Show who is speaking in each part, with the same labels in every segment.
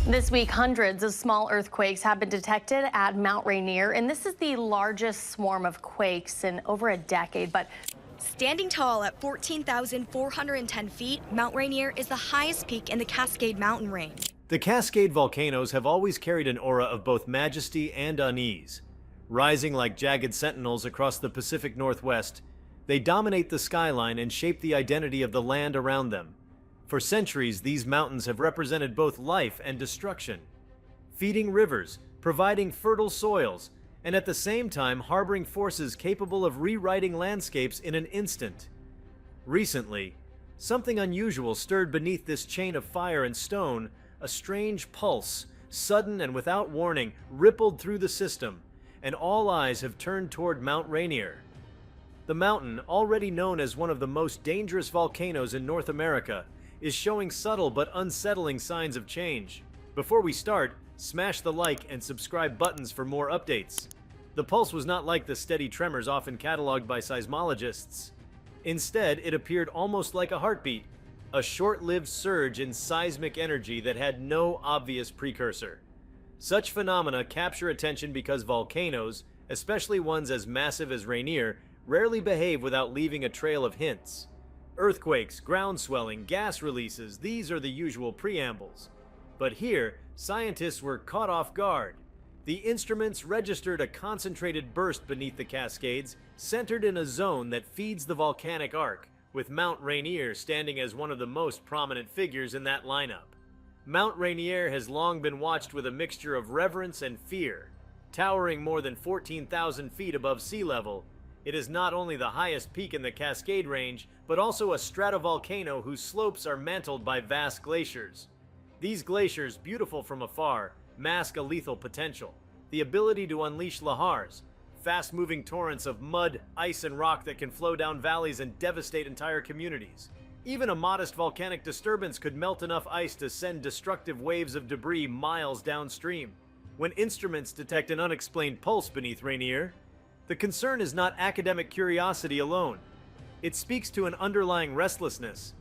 Speaker 1: This week, hundreds of small earthquakes have been detected at Mount Rainier, and this is the largest swarm of quakes in over a decade. But
Speaker 2: standing tall at 14,410 feet, Mount Rainier is the highest peak in the Cascade mountain range.
Speaker 3: The Cascade Volcanoes have always carried an aura of both majesty and unease. Rising like jagged sentinels across the Pacific Northwest, they dominate the skyline and shape the identity of the land around them. For centuries, these mountains have represented both life and destruction, feeding rivers, providing fertile soils, and at the same time harboring forces capable of rewriting landscapes in an instant. Recently, something unusual stirred beneath this chain of fire and stone. A strange pulse, sudden and without warning, rippled through the system, and all eyes have turned toward Mount Rainier. The mountain, already known as one of the most dangerous volcanoes in North America, is showing subtle but unsettling signs of change. Before we start, smash the like and subscribe buttons for more updates. The pulse was not like the steady tremors often cataloged by seismologists. Instead, it appeared almost like a heartbeat, a short-lived surge in seismic energy that had no obvious precursor. Such phenomena capture attention because volcanoes, especially ones as massive as Rainier, rarely behave without leaving a trail of hints. Earthquakes, ground swelling, gas releases, these are the usual preambles. But here, scientists were caught off guard. The instruments registered a concentrated burst beneath the Cascades, centered in a zone that feeds the volcanic arc, with Mount Rainier standing as one of the most prominent figures in that lineup. Mount Rainier has long been watched with a mixture of reverence and fear. Towering more than 14,000 feet above sea level, it is not only the highest peak in the Cascade Range, but also a stratovolcano whose slopes are mantled by vast glaciers. These glaciers, beautiful from afar, mask a lethal potential, the ability to unleash lahars, fast-moving torrents of mud, ice, and rock that can flow down valleys and devastate entire communities. Even a modest volcanic disturbance could melt enough ice to send destructive waves of debris miles downstream. When instruments detect an unexplained pulse beneath Rainier, the concern is not academic curiosity alone. It speaks to an underlying restlessness,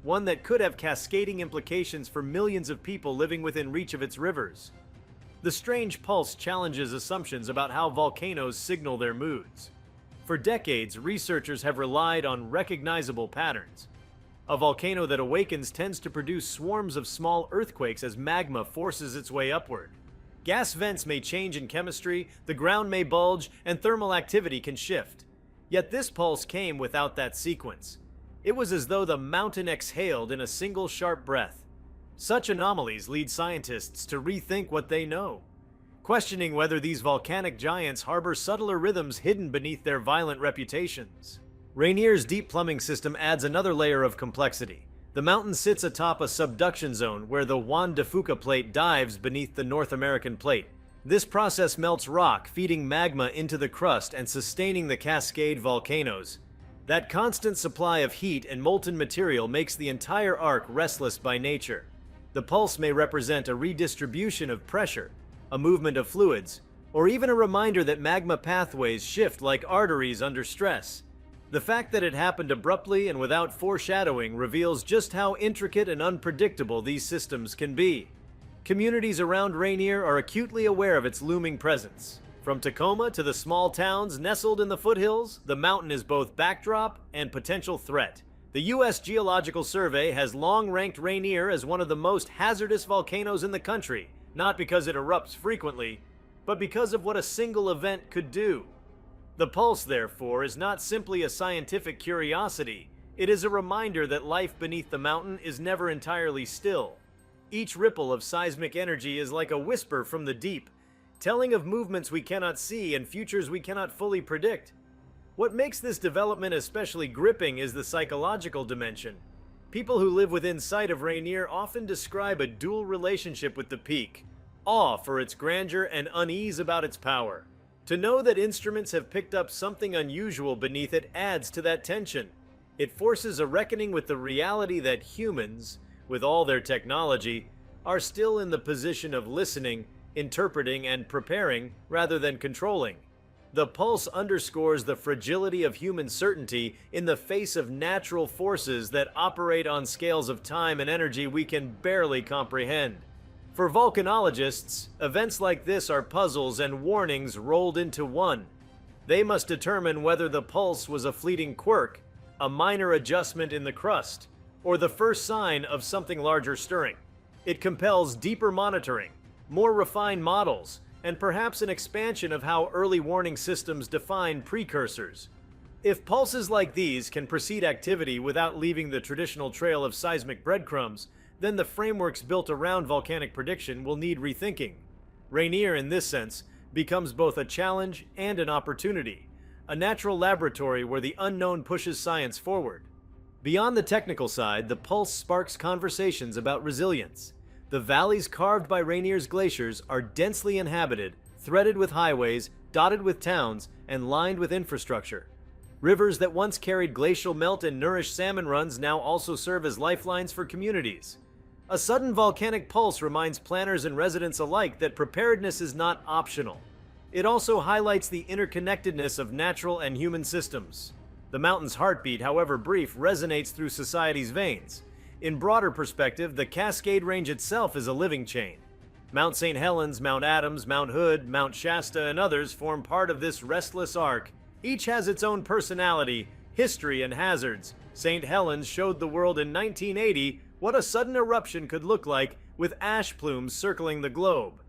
Speaker 3: one that could have cascading implications for millions of people living within reach of its rivers. The strange pulse challenges assumptions about how volcanoes signal their moods. For decades, researchers have relied on recognizable patterns. A volcano that awakens tends to produce swarms of small earthquakes as magma forces its way upward. Gas vents may change in chemistry, the ground may bulge, and thermal activity can shift. Yet this pulse came without that sequence. It was as though the mountain exhaled in a single sharp breath. Such anomalies lead scientists to rethink what they know, questioning whether these volcanic giants harbor subtler rhythms hidden beneath their violent reputations. Rainier's deep plumbing system adds another layer of complexity. The mountain sits atop a subduction zone where the Juan de Fuca plate dives beneath the North American plate. This process melts rock, feeding magma into the crust and sustaining the Cascade volcanoes. That constant supply of heat and molten material makes the entire arc restless by nature. The pulse may represent a redistribution of pressure, a movement of fluids, or even a reminder that magma pathways shift like arteries under stress. The fact that it happened abruptly and without foreshadowing reveals just how intricate and unpredictable these systems can be. Communities around Rainier are acutely aware of its looming presence. From Tacoma to the small towns nestled in the foothills, the mountain is both backdrop and potential threat. The U.S. Geological Survey has long ranked Rainier as one of the most hazardous volcanoes in the country, not because it erupts frequently, but because of what a single event could do. The pulse, therefore, is not simply a scientific curiosity. It is a reminder that life beneath the mountain is never entirely still. Each ripple of seismic energy is like a whisper from the deep, telling of movements we cannot see and futures we cannot fully predict. What makes this development especially gripping is the psychological dimension. People who live within sight of Rainier often describe a dual relationship with the peak: awe for its grandeur and unease about its power. To know that instruments have picked up something unusual beneath it adds to that tension. It forces a reckoning with the reality that humans, with all their technology, are still in the position of listening, interpreting, and preparing rather than controlling. The pulse underscores the fragility of human certainty in the face of natural forces that operate on scales of time and energy we can barely comprehend. For volcanologists, events like this are puzzles and warnings rolled into one. They must determine whether the pulse was a fleeting quirk, a minor adjustment in the crust, or the first sign of something larger stirring. It compels deeper monitoring, more refined models, and perhaps an expansion of how early warning systems define precursors. If pulses like these can precede activity without leaving the traditional trail of seismic breadcrumbs, then the frameworks built around volcanic prediction will need rethinking. Rainier, in this sense, becomes both a challenge and an opportunity, a natural laboratory where the unknown pushes science forward. Beyond the technical side, the pulse sparks conversations about resilience. The valleys carved by Rainier's glaciers are densely inhabited, threaded with highways, dotted with towns, and lined with infrastructure. Rivers that once carried glacial melt and nourished salmon runs now also serve as lifelines for communities. A sudden volcanic pulse reminds planners and residents alike that preparedness is not optional. It also highlights the interconnectedness of natural and human systems. The mountain's heartbeat, however brief, resonates through society's veins. In broader perspective, the Cascade Range itself is a living chain. Mount St. Helens, Mount Adams, Mount Hood, Mount Shasta, and others form part of this restless arc. Each has its own personality, history, and hazards. St. Helens showed the world in 1980 what a sudden eruption could look like with ash plumes circling the globe.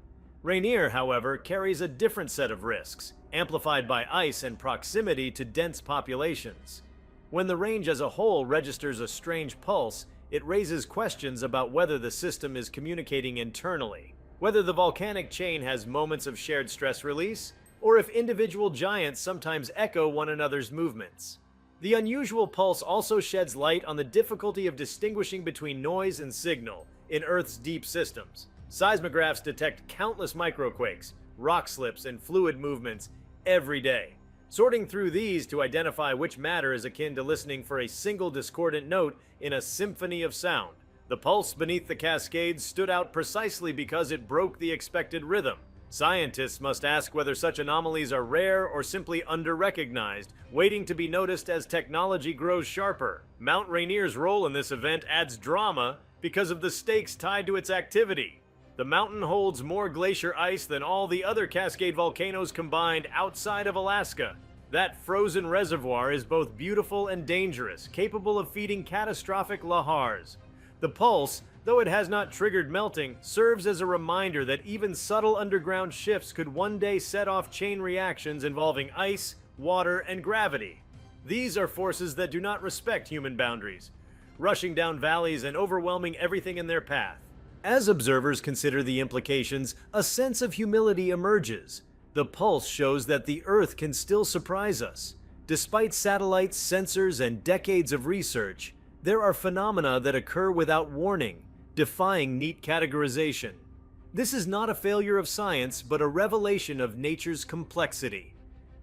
Speaker 3: Rainier, however, carries a different set of risks, amplified by ice and proximity to dense populations. When the range as a whole registers a strange pulse, it raises questions about whether the system is communicating internally, whether the volcanic chain has moments of shared stress release, or if individual giants sometimes echo one another's movements. The unusual pulse also sheds light on the difficulty of distinguishing between noise and signal in Earth's deep systems. Seismographs detect countless microquakes, rock slips, and fluid movements every day. Sorting through these to identify which matter is akin to listening for a single discordant note in a symphony of sound. The pulse beneath the Cascades stood out precisely because it broke the expected rhythm. Scientists must ask whether such anomalies are rare or simply under-recognized, waiting to be noticed as technology grows sharper. Mount Rainier's role in this event adds drama because of the stakes tied to its activity. The mountain holds more glacier ice than all the other Cascade volcanoes combined outside of Alaska. That frozen reservoir is both beautiful and dangerous, capable of feeding catastrophic lahars. The pulse, though it has not triggered melting, serves as a reminder that even subtle underground shifts could one day set off chain reactions involving ice, water, and gravity. These are forces that do not respect human boundaries, rushing down valleys and overwhelming everything in their path. As observers consider the implications, a sense of humility emerges. The pulse shows that the Earth can still surprise us. Despite satellites, sensors, and decades of research, there are phenomena that occur without warning, defying neat categorization. This is not a failure of science, but a revelation of nature's complexity.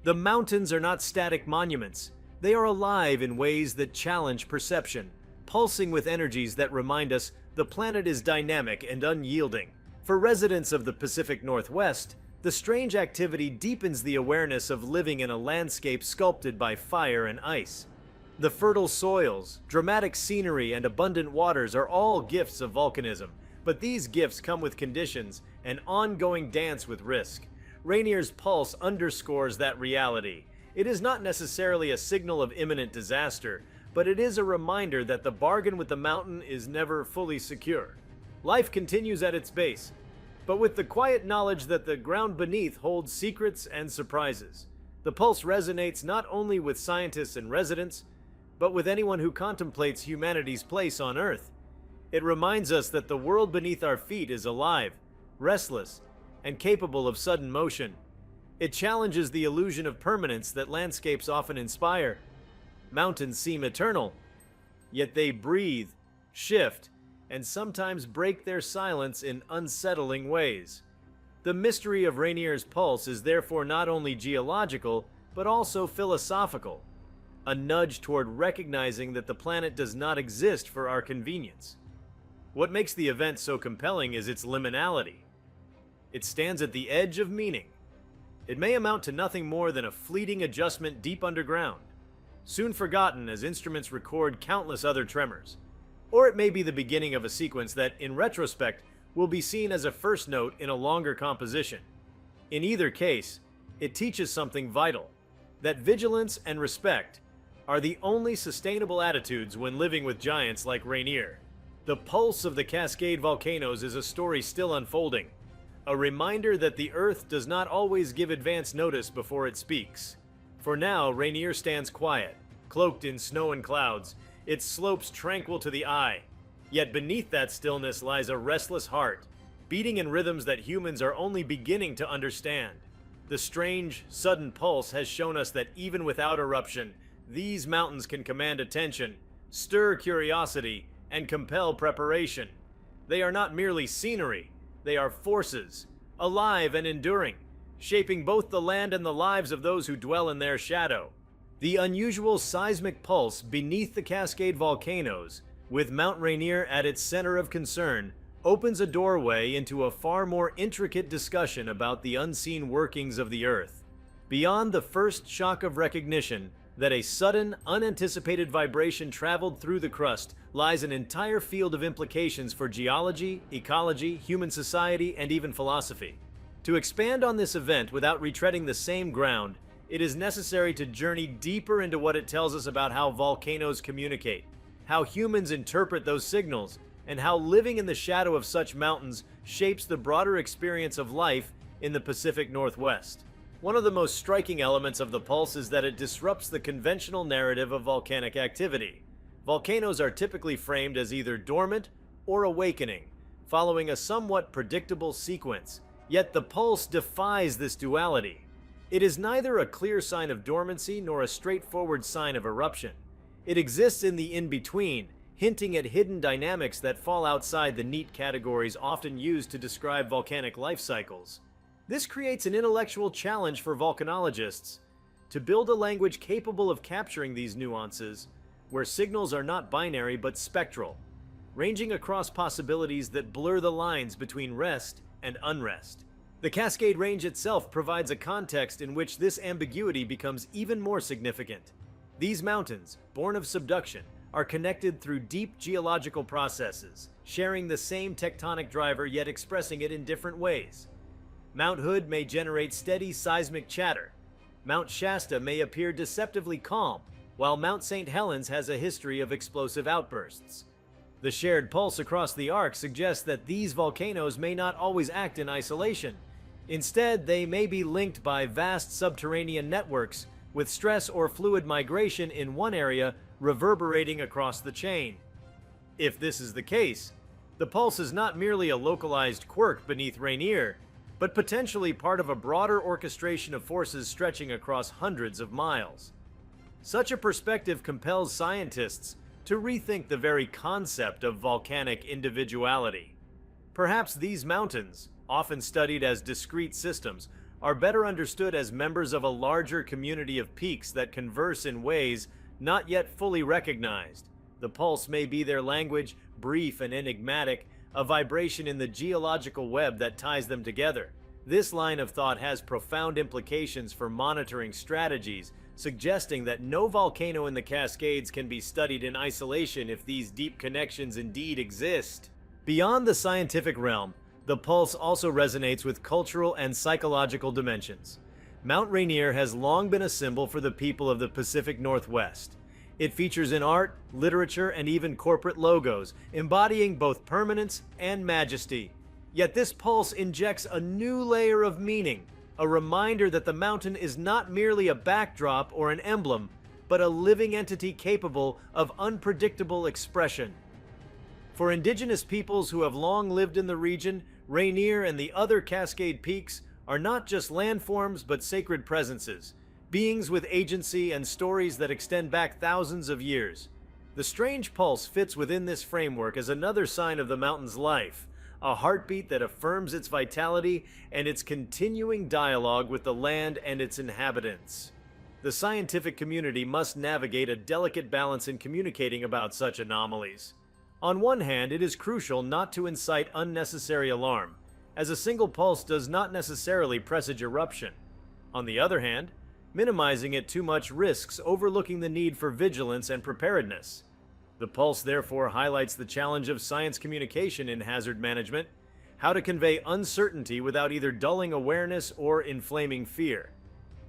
Speaker 3: The mountains are not static monuments. They are alive in ways that challenge perception, pulsing with energies that remind us the planet is dynamic and unyielding. For residents of the Pacific Northwest, the strange activity deepens the awareness of living in a landscape sculpted by fire and ice. The fertile soils, dramatic scenery, and abundant waters are all gifts of volcanism, but these gifts come with conditions, an ongoing dance with risk. Rainier's pulse underscores that reality. It is not necessarily a signal of imminent disaster, but it is a reminder that the bargain with the mountain is never fully secure. Life continues at its base, but with the quiet knowledge that the ground beneath holds secrets and surprises. The pulse resonates not only with scientists and residents, but with anyone who contemplates humanity's place on Earth. It reminds us that the world beneath our feet is alive, restless, and capable of sudden motion. It challenges the illusion of permanence that landscapes often inspire. Mountains seem eternal, yet they breathe, shift, and sometimes break their silence in unsettling ways. The mystery of Rainier's pulse is therefore not only geological, but also philosophical, a nudge toward recognizing that the planet does not exist for our convenience. What makes the event so compelling is its liminality. It stands at the edge of meaning. It may amount to nothing more than a fleeting adjustment deep underground, soon forgotten as instruments record countless other tremors. Or it may be the beginning of a sequence that, in retrospect, will be seen as a first note in a longer composition. In either case, it teaches something vital, that vigilance and respect are the only sustainable attitudes when living with giants like Rainier. The pulse of the Cascade Volcanoes is a story still unfolding, a reminder that the Earth does not always give advance notice before it speaks. For now, Rainier stands quiet, cloaked in snow and clouds, its slopes tranquil to the eye. Yet beneath that stillness lies a restless heart, beating in rhythms that humans are only beginning to understand. The strange, sudden pulse has shown us that even without eruption, these mountains can command attention, stir curiosity, and compel preparation. They are not merely scenery, they are forces, alive and enduring, shaping both the land and the lives of those who dwell in their shadow. The unusual seismic pulse beneath the Cascade Volcanoes, with Mount Rainier at its center of concern, opens a doorway into a far more intricate discussion about the unseen workings of the Earth. Beyond the first shock of recognition that a sudden, unanticipated vibration traveled through the crust lies an entire field of implications for geology, ecology, human society, and even philosophy. To expand on this event without retreading the same ground, it is necessary to journey deeper into what it tells us about how volcanoes communicate, how humans interpret those signals, and how living in the shadow of such mountains shapes the broader experience of life in the Pacific Northwest. One of the most striking elements of the pulse is that it disrupts the conventional narrative of volcanic activity. Volcanoes are typically framed as either dormant or awakening, following a somewhat predictable sequence. Yet the pulse defies this duality. It is neither a clear sign of dormancy nor a straightforward sign of eruption. It exists in the in-between, hinting at hidden dynamics that fall outside the neat categories often used to describe volcanic life cycles. This creates an intellectual challenge for volcanologists to build a language capable of capturing these nuances, where signals are not binary but spectral, ranging across possibilities that blur the lines between rest and unrest. The Cascade Range itself provides a context in which this ambiguity becomes even more significant. These mountains, born of subduction, are connected through deep geological processes, sharing the same tectonic driver yet expressing it in different ways. Mount Hood may generate steady seismic chatter. Mount Shasta may appear deceptively calm, while Mount St. Helens has a history of explosive outbursts. The shared pulse across the arc suggests that these volcanoes may not always act in isolation. Instead, they may be linked by vast subterranean networks, with stress or fluid migration in one area reverberating across the chain. If this is the case, the pulse is not merely a localized quirk beneath Rainier, but potentially part of a broader orchestration of forces stretching across hundreds of miles. Such a perspective compels scientists to rethink the very concept of volcanic individuality. Perhaps these mountains, often studied as discrete systems, are better understood as members of a larger community of peaks that converse in ways not yet fully recognized. The pulse may be their language, brief and enigmatic, a vibration in the geological web that ties them together. This line of thought has profound implications for monitoring strategies, suggesting that no volcano in the Cascades can be studied in isolation if these deep connections indeed exist. Beyond the scientific realm, the pulse also resonates with cultural and psychological dimensions. Mount Rainier has long been a symbol for the people of the Pacific Northwest. It features in art, literature, and even corporate logos, embodying both permanence and majesty. Yet this pulse injects a new layer of meaning, a reminder that the mountain is not merely a backdrop or an emblem, but a living entity capable of unpredictable expression. For indigenous peoples who have long lived in the region, Rainier and the other Cascade peaks are not just landforms but sacred presences, beings with agency and stories that extend back thousands of years. The strange pulse fits within this framework as another sign of the mountain's life, a heartbeat that affirms its vitality and its continuing dialogue with the land and its inhabitants. The scientific community must navigate a delicate balance in communicating about such anomalies. On one hand, it is crucial not to incite unnecessary alarm, as a single pulse does not necessarily presage eruption. On the other hand, minimizing it too much risks overlooking the need for vigilance and preparedness. The pulse therefore highlights the challenge of science communication in hazard management, how to convey uncertainty without either dulling awareness or inflaming fear.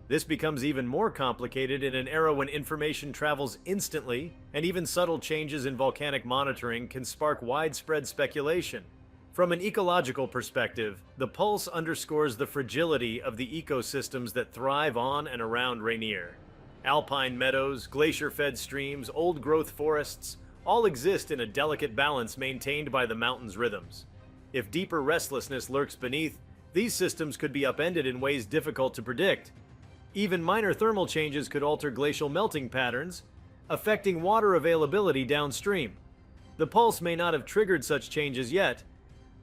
Speaker 3: This becomes even more complicated in an era when information travels instantly, and even subtle changes in volcanic monitoring can spark widespread speculation. From an ecological perspective, the pulse underscores the fragility of the ecosystems that thrive on and around Rainier. Alpine meadows, glacier-fed streams, old-growth forests all exist in a delicate balance maintained by the mountain's rhythms. If deeper restlessness lurks beneath, these systems could be upended in ways difficult to predict. Even minor thermal changes could alter glacial melting patterns, affecting water availability downstream. The pulse may not have triggered such changes yet,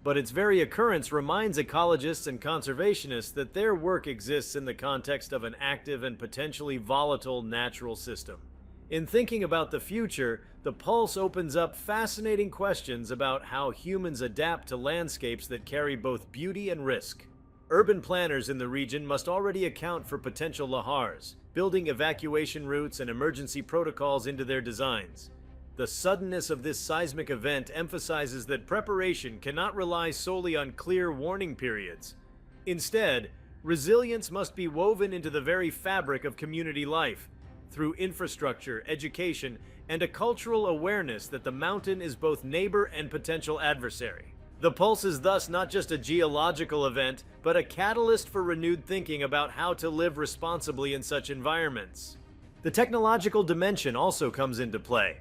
Speaker 3: but its very occurrence reminds ecologists and conservationists that their work exists in the context of an active and potentially volatile natural system. In thinking about the future, the pulse opens up fascinating questions about how humans adapt to landscapes that carry both beauty and risk. Urban planners in the region must already account for potential lahars, building evacuation routes and emergency protocols into their designs. The suddenness of this seismic event emphasizes that preparation cannot rely solely on clear warning periods. Instead, resilience must be woven into the very fabric of community life, through infrastructure, education, and a cultural awareness that the mountain is both neighbor and potential adversary. The pulse is thus not just a geological event, but a catalyst for renewed thinking about how to live responsibly in such environments. The technological dimension also comes into play.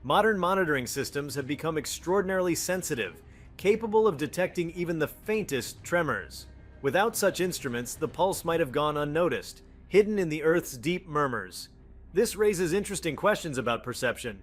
Speaker 3: Modern monitoring systems have become extraordinarily sensitive, capable of detecting even the faintest tremors. Without such instruments, the pulse might have gone unnoticed, hidden in the Earth's deep murmurs. This raises interesting questions about perception.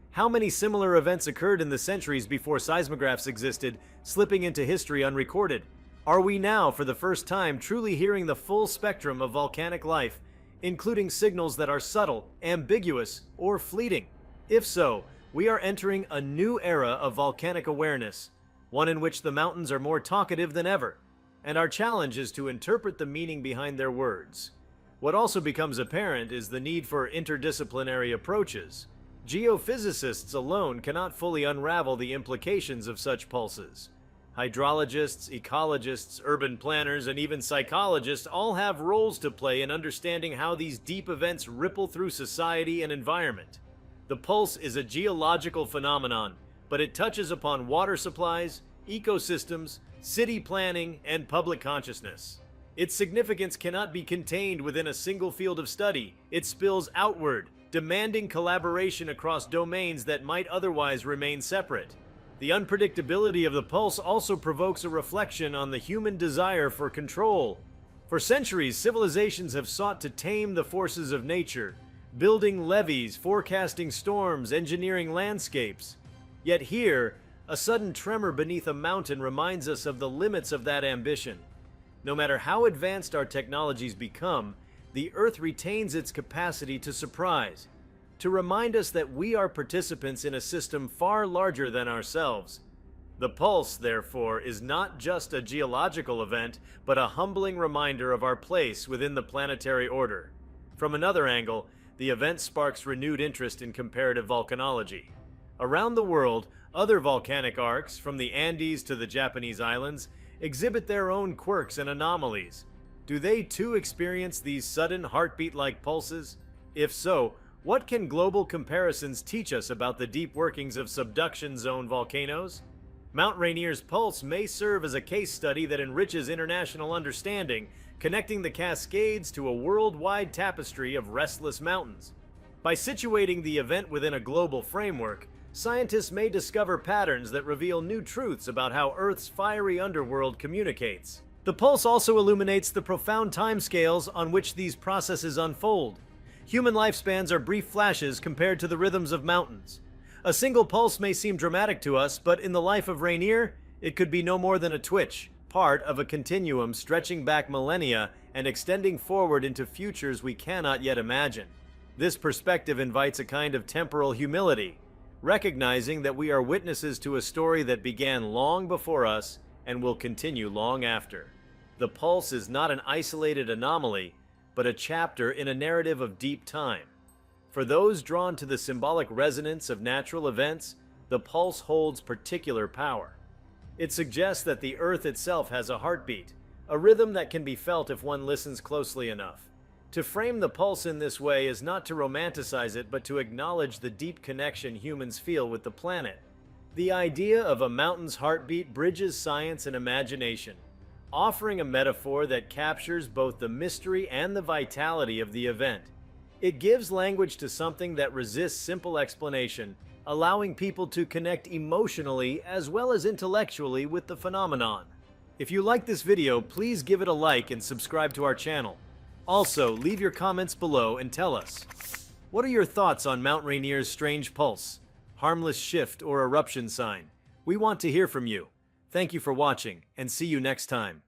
Speaker 3: How many similar events occurred in the centuries before seismographs existed, slipping into history unrecorded? Are we now, for the first time, truly hearing the full spectrum of volcanic life, including signals that are subtle, ambiguous, or fleeting? If so, we are entering a new era of volcanic awareness, one in which the mountains are more talkative than ever, and our challenge is to interpret the meaning behind their words. What also becomes apparent is the need for interdisciplinary approaches. Geophysicists alone cannot fully unravel the implications of such pulses. Hydrologists, ecologists, urban planners, and even psychologists all have roles to play in understanding how these deep events ripple through society and environment. The pulse is a geological phenomenon, but it touches upon water supplies, ecosystems, city planning, and public consciousness. Its significance cannot be contained within a single field of study. It spills outward, demanding collaboration across domains that might otherwise remain separate. The unpredictability of the pulse also provokes a reflection on the human desire for control. For centuries, civilizations have sought to tame the forces of nature, building levees, forecasting storms, engineering landscapes. Yet here, a sudden tremor beneath a mountain reminds us of the limits of that ambition. No matter how advanced our technologies become, the Earth retains its capacity to surprise, to remind us that we are participants in a system far larger than ourselves. The pulse, therefore, is not just a geological event, but a humbling reminder of our place within the planetary order. From another angle, the event sparks renewed interest in comparative volcanology. Around the world, other volcanic arcs, from the Andes to the Japanese islands, exhibit their own quirks and anomalies. Do they too experience these sudden heartbeat-like pulses? If so, what can global comparisons teach us about the deep workings of subduction zone volcanoes? Mount Rainier's pulse may serve as a case study that enriches international understanding, connecting the Cascades to a worldwide tapestry of restless mountains. By situating the event within a global framework, scientists may discover patterns that reveal new truths about how Earth's fiery underworld communicates. The pulse also illuminates the profound timescales on which these processes unfold. Human lifespans are brief flashes compared to the rhythms of mountains. A single pulse may seem dramatic to us, but in the life of Rainier, it could be no more than a twitch, part of a continuum stretching back millennia and extending forward into futures we cannot yet imagine. This perspective invites a kind of temporal humility, recognizing that we are witnesses to a story that began long before us and will continue long after. The pulse is not an isolated anomaly, but a chapter in a narrative of deep time. For those drawn to the symbolic resonance of natural events, the pulse holds particular power. It suggests that the Earth itself has a heartbeat, a rhythm that can be felt if one listens closely enough. To frame the pulse in this way is not to romanticize it, but to acknowledge the deep connection humans feel with the planet. The idea of a mountain's heartbeat bridges science and imagination, offering a metaphor that captures both the mystery and the vitality of the event. It gives language to something that resists simple explanation, allowing people to connect emotionally as well as intellectually with the phenomenon. If you like this video, please give it a like and subscribe to our channel. Also, leave your comments below and tell us, what are your thoughts on Mount Rainier's strange pulse, harmless shift, or eruption sign? We want to hear from you. Thank you for watching, and see you next time.